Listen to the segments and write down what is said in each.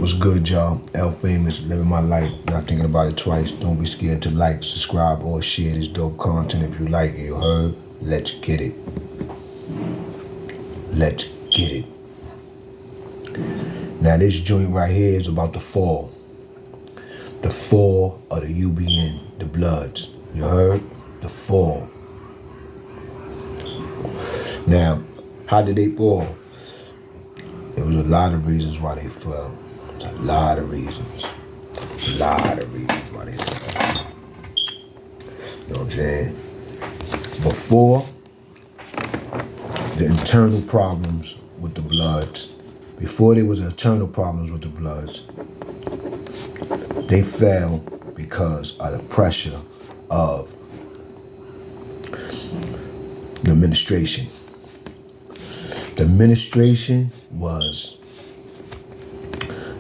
What's good, y'all? L Famous, living my life, not thinking about it twice. Don't be scared to like, subscribe, or share this dope content if you like it. You heard? Let's get it. Let's get it. Now, this joint right here is about the fall. The fall of the UBN, the Bloods. You heard? The fall. Now, how did they fall? There was a lot of reasons why they fell. A lot of reasons. A lot of reasons why they fell. You know what I'm saying? Before the internal problems with the Bloods, before there was internal problems with the Bloods, they fell because of the pressure of the administration. The administration was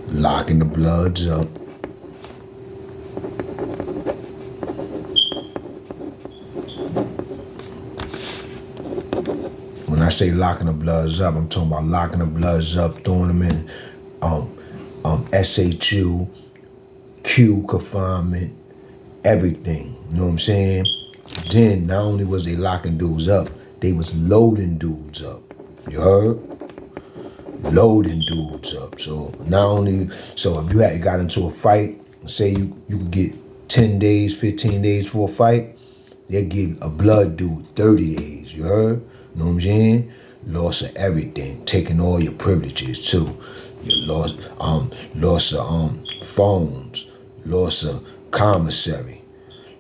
locking the Bloods up. When I say locking the Bloods up, I'm talking about locking the Bloods up, throwing them in SHU, Q confinement, everything. You know what I'm saying? Then not only was they locking dudes up, they was loading dudes up. You heard? Loading dudes up. So not only, so if you had got into a fight, say you could get 10 days, 15 days for a fight, they give a blood dude 30 days. You heard? You know what I'm saying? Loss of everything, taking all your privileges too. You lost of phones, loss of commissary,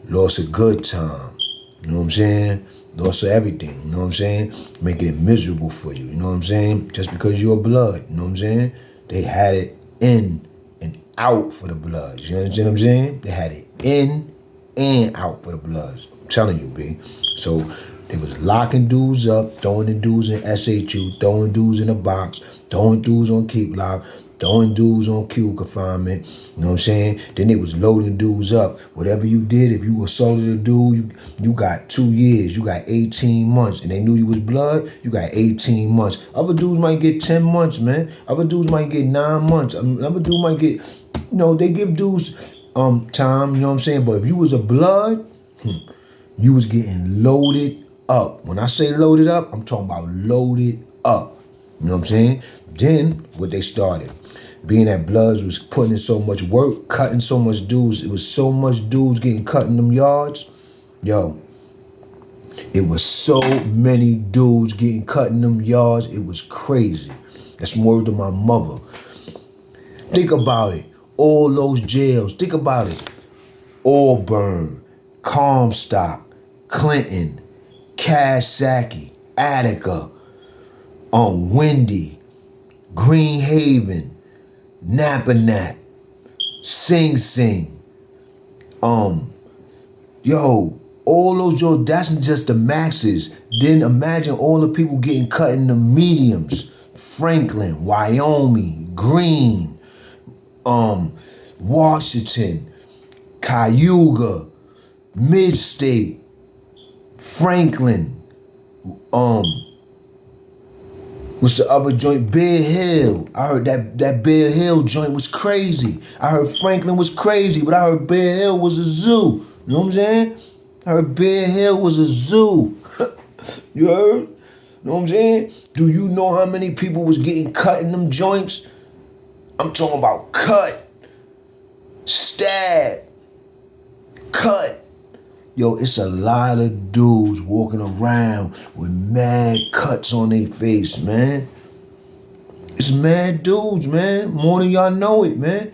loss of good time. You know what I'm saying? Loss of everything, you know what I'm saying? Making it miserable for you, you know what I'm saying? Just because you're blood, you know what I'm saying? They had it in and out for the Bloods, you understand what I'm saying? They had it in and out for the Bloods. I'm telling you, B. So they was locking dudes up, throwing the dudes in SHU, throwing dudes in a box, throwing dudes on keep lock, throwing dudes on Q confinement, you know what I'm saying? Then they was loading dudes up. Whatever you did, if you assaulted a dude, you got 2 years, you got 18 months. And they knew you was blood, you got 18 months. Other dudes might get 10 months, man. Other dudes might get 9 months. Other dude might get, they give dudes time, you know what I'm saying? But if you was a blood, you was getting loaded up. When I say loaded up, I'm talking about loaded up. You know what I'm saying? Then what they started, being that Bloods was putting in so much work, cutting so much dudes, it was so much dudes getting cut in them yards. Yo, it was so many dudes getting cut in them yards, it was crazy. That's more than my mother. Think about it. All those jails, think about it. Auburn, Comstock, Clinton, Coxsackie, Attica, Windy, Green Haven, Nappaneck, Sing Sing, yo, all those, yo, that's just the maxes. Then imagine all the people getting cut in the mediums. Franklin, Wyoming, Greene, Washington, Cayuga, Mid-State, Franklin, what's the other joint? Bear Hill. I heard that Bear Hill joint was crazy. I heard Franklin was crazy, but I heard Bear Hill was a zoo. You know what I'm saying? I heard Bear Hill was a zoo. You heard? You know what I'm saying? Do you know how many people was getting cut in them joints? I'm talking about cut, stab, cut. Yo, it's a lot of dudes walking around with mad cuts on their face, man. It's mad dudes, man. More than y'all know it, man.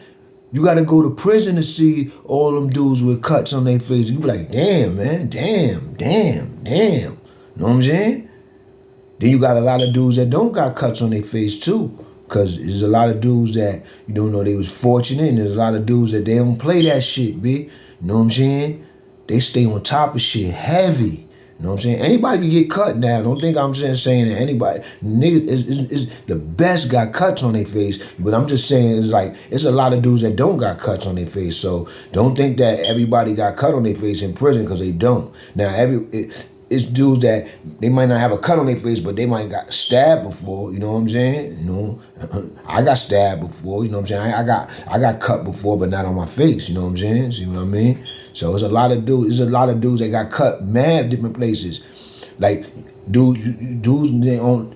You gotta go to prison to see all them dudes with cuts on their face. You be like, damn, man, damn. You know what I'm saying? Then you got a lot of dudes that don't got cuts on their face too. Cause there's a lot of dudes that you don't know they was fortunate, and there's a lot of dudes that they don't play that shit, B. You know what I'm saying? They stay on top of shit heavy. You know what I'm saying? Anybody can get cut now. Don't think I'm just saying that anybody. Niggas is the best got cuts on their face. But I'm just saying it's a lot of dudes that don't got cuts on their face. So don't think that everybody got cut on their face in prison, because they don't. Now it's dudes that they might not have a cut on their face, but they might got stabbed before. You know what I'm saying? You know, I got stabbed before. You know what I'm saying? I got cut before, but not on my face. You know what I'm saying? See what I mean? So it's a lot of dudes. There's a lot of dudes that got cut mad different places. Like dudes they on.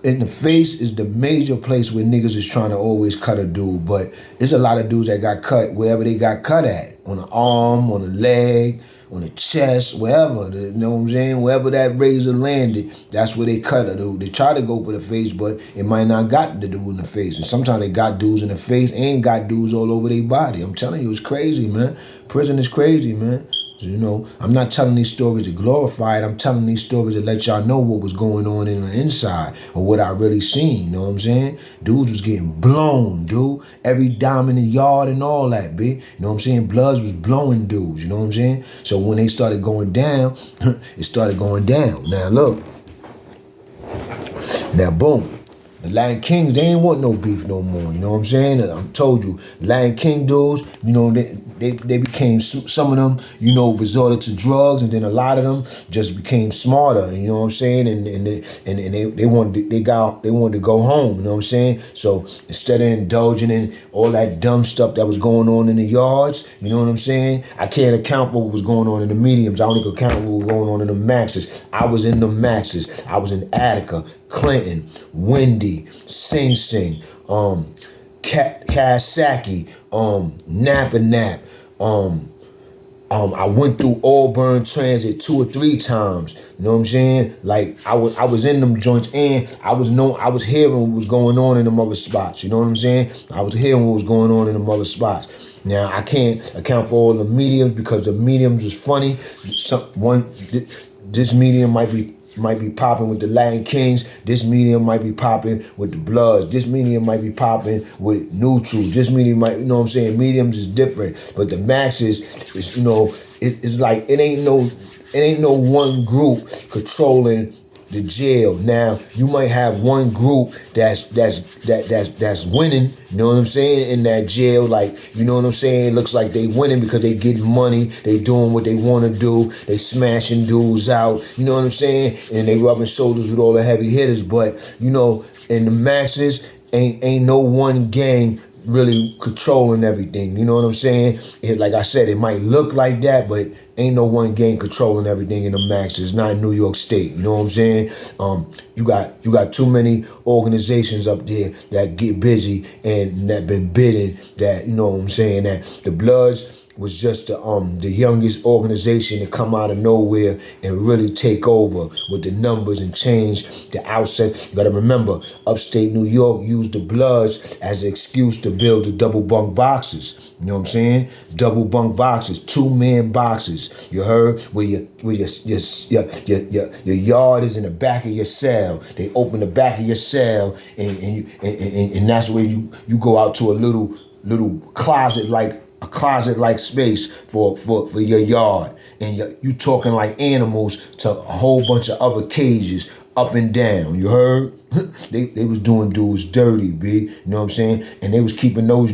In the face is the major place where niggas is trying to always cut a dude, but there's a lot of dudes that got cut wherever they got cut at. On the arm, on the leg, on the chest, wherever. You know what I'm saying? Wherever that razor landed, that's where they cut a dude. They try to go for the face, but it might not got the dude in the face. And sometimes they got dudes in the face and got dudes all over their body. I'm telling you, it's crazy, man. Prison is crazy, man. So, you know, I'm not telling these stories to glorify it. I'm telling these stories to let y'all know what was going on in the inside or what I really seen. You know what I'm saying? Dudes was getting blown, dude. Every dime in the yard and all that, B. You know what I'm saying? Bloods was blowing dudes. You know what I'm saying? So when they started going down, it started going down. Now, look. Now, boom. The Latin Kings, they ain't want no beef no more. You know what I'm saying? I told you, Latin King dudes, you know, they became, some of them, you know, resorted to drugs, and then a lot of them just became smarter. And you know what I'm saying? And they wanted to go home. You know what I'm saying? So instead of indulging in all that dumb stuff that was going on in the yards, you know what I'm saying? I can't account for what was going on in the mediums. I only can account for what was going on in the maxes. I was in the maxes. I was in Attica, Clinton, Wendy, Sing Sing, Kawasaki, Napa Nap. I went through Auburn Transit 2 or 3 times. You know what I'm saying? Like I was in them joints, and I was hearing what was going on in them other spots. You know what I'm saying? I was hearing what was going on in them other spots. Now I can't account for all the mediums because the mediums is funny. This medium might be popping with the Latin Kings. This medium might be popping with the Bloods. This medium might be popping with Neutrals. This medium might, you know what I'm saying? Mediums is different, but the maxes is, you know, it's like it ain't no one group controlling the jail. Now you might have one group that's winning, you know what I'm saying, in that jail, like, you know what I'm saying, it looks like they winning because they getting money, they doing what they want to do, they smashing dudes out, you know what I'm saying, and they rubbing shoulders with all the heavy hitters. But you know, in the maxes, ain't no one gang really controlling everything. You know what I'm saying? Like I said, it might look like that, but ain't no one gang controlling everything in the maxes. Not in New York State. You know what I'm saying? You got too many organizations up there that get busy and that been bidding. That, you know what I'm saying, that the Bloods was just the youngest organization to come out of nowhere and really take over with the numbers and change the outset. You gotta remember, upstate New York used the Bloods as an excuse to build the double bunk boxes. You know what I'm saying? Double bunk boxes, 2-man boxes. You heard? Where your yard is in the back of your cell. They open the back of your cell, and that's where you go out to a little closet like space for your yard, and you talking like animals to a whole bunch of other cages up and down. You heard? They was doing dudes dirty, B. You know what I'm saying? And they was keeping those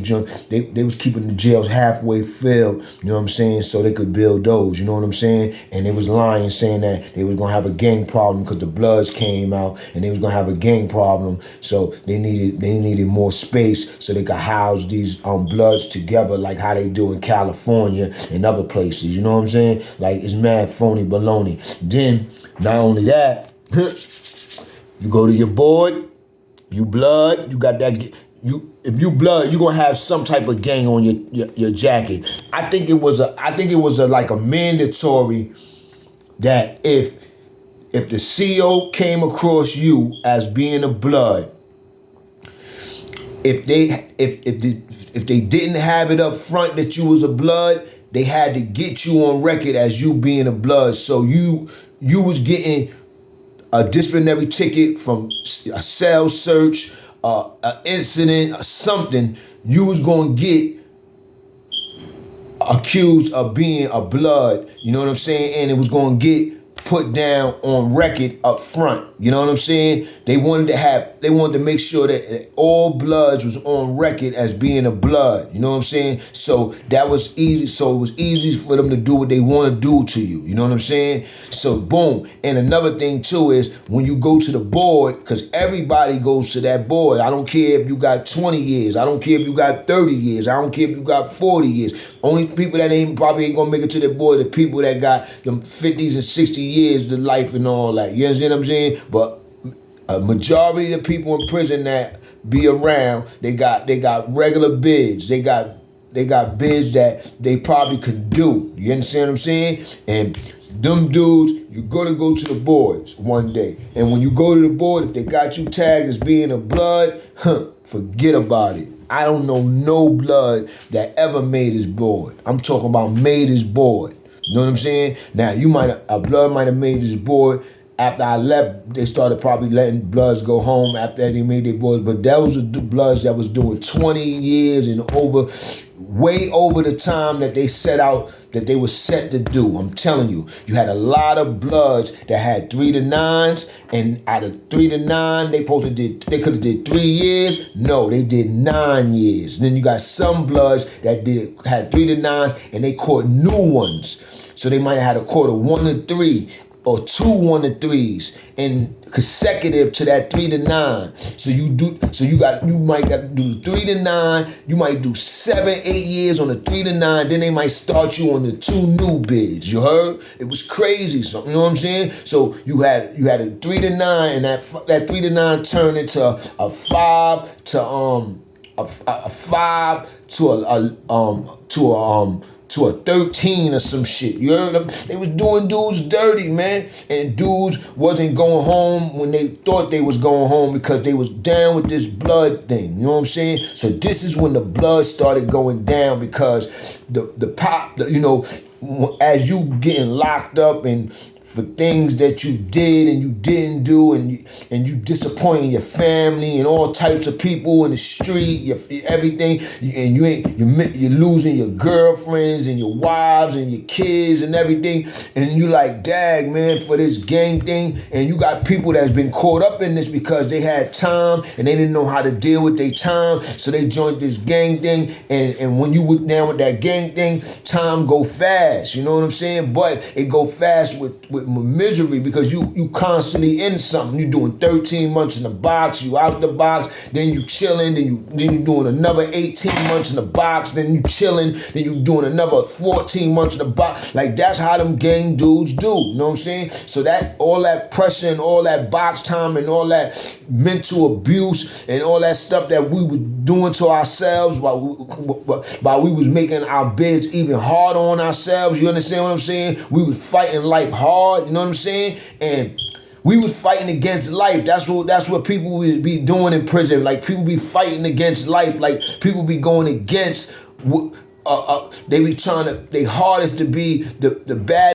they was keeping the jails halfway filled, you know what I'm saying, so they could build those, you know what I'm saying? And they was lying, saying that they was gonna have a gang problem because the Bloods came out and they was gonna have a gang problem, so they needed more space so they could house these Bloods together like how they do in California and other places, you know what I'm saying? Like, it's mad phony baloney. Then, not only that, you go to your board, you Blood, you got that. If you Blood, you gonna have some type of gang on your jacket. I think it was like a mandatory that if the CO came across you as being a Blood, if they didn't have it up front that you was a Blood, they had to get you on record as you being a Blood. So you was getting a disciplinary ticket from a cell search, an incident, or something. You was gonna get accused of being a Blood, you know what I'm saying? And it was gonna get put down on record up front. You know what I'm saying? They wanted to make sure that all bloods was on record as being a blood. You know what I'm saying? So that was easy. So it was easy for them to do what they want to do to you. You know what I'm saying? So boom. And another thing too is when you go to the board, because everybody goes to that board. I don't care if you got 20 years. I don't care if you got 30 years. I don't care if you got 40 years. Only people that probably ain't gonna make it to the board, the people that got them 50s and 60 years to life and all that. You understand what I'm saying? But a majority of the people in prison that be around, they got regular bids. They got bids that they probably could do. You understand what I'm saying? And them dudes, you're gonna go to the boards one day. And when you go to the board, if they got you tagged as being a blood, forget about it. I don't know no blood that ever made his board. I'm talking about made his board. You know what I'm saying? Now, a blood might have made his board. After I left, they started probably letting bloods go home after they made their boards. But that was the bloods that was doing 20 years and way over the time that they set out, that they were set to do. I'm telling you, you had a lot of bloods that had 3 to 9s, and out of 3 to 9, they could have did 3 years. No, they did 9 years. And then you got some bloods that had 3 to 9s, and they caught new ones. So they might have had a court of 1 to 3. Or 2 1 to 3s and consecutive to that 3 to 9. So you might got to do 3 to 9. You might do 7, 8 years on the 3 to 9. Then they might start you on the 2 new bids. You heard? It was crazy. So you know what I'm saying? So you had a 3 to 9, and that 3 to 9 turned into a 5 to a 5 to a 13 or some shit. You heard them? They was doing dudes dirty, man. And dudes wasn't going home when they thought they was going home because they was down with this blood thing. You know what I'm saying? So this is when the blood started going down, because as you getting locked up and for things that you did and you didn't do, and you disappointing your family and all types of people in the street, everything, and you're losing your girlfriends and your wives and your kids and everything, and you like, dag, man, for this gang thing, and you got people that's been caught up in this because they had time and they didn't know how to deal with their time, so they joined this gang thing, and when you were down with that gang thing, time go fast, you know what I'm saying? But it go fast with misery, because you constantly in something. You doing 13 months in the box, you out the box, then you chilling, then you doing another 18 months in the box, then you chilling, then you doing another 14 months in the box. Like, that's how them gang dudes do. You know what I'm saying? So that all that pressure and all that box time and all that mental abuse and all that stuff that we were doing to ourselves while we was making our bids even harder on ourselves. You understand what I'm saying? We was fighting life hard. You know what I'm saying? And we was fighting against life. That's what people would be doing in prison. Like, people be fighting against life. Like, people be going against. They be trying to. They hardest to be the bad.